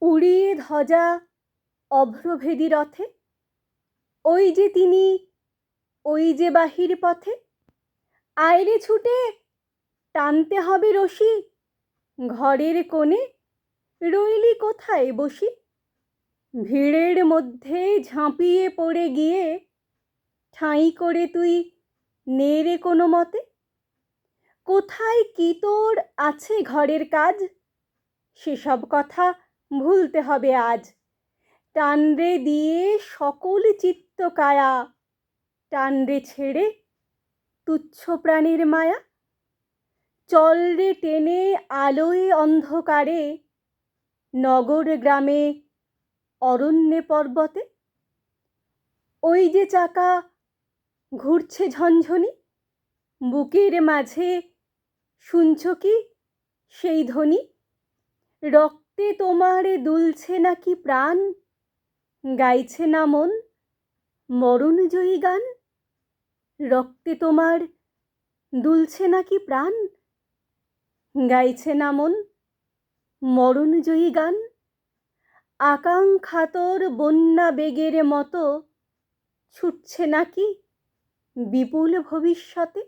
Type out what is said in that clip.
উড়িয়ে ধ্বজা অভ্রভেদী রথে, ওই যে তিনি, ওই যে বাহির পথে। আয়রে ছুটে, টানতে হবে রশি, ঘরের কোণে রইলি কোথায় বসি? ভিড়ের মধ্যে ঝাঁপিয়ে পড়ে গিয়ে ঠাঁই করে তুই নে রে কোনো মতে। কোথায় কি তোর আছে ঘরের কাজ, সেসব কথা ভুলতে হবে আজ। টানরে দিয়ে সকল চিত্ত কায়া, টানরে ছেড়ে তুচ্ছ প্রাণীর মায়া। চল রে টেনে আলোয় অন্ধকারে, নগর গ্রামে অরণ্যে পর্বতে। ওই যে চাকা ঘুরছে ঝনঝনি, বুকের মাঝে শুনছ কি সেই ধ্বনি? রক্তে তোমার দুলছে নাকি প্রাণ, গাইছে না মন মরণজয়ী গান? রক্তে তোমার দুলছে নাকি প্রাণ, গাইছে না মন মরণজয়ী গান? আকাঙ্ক্ষাতর বন্যা বেগের মতো ছুটছে নাকি বিপুল ভবিষ্যতে?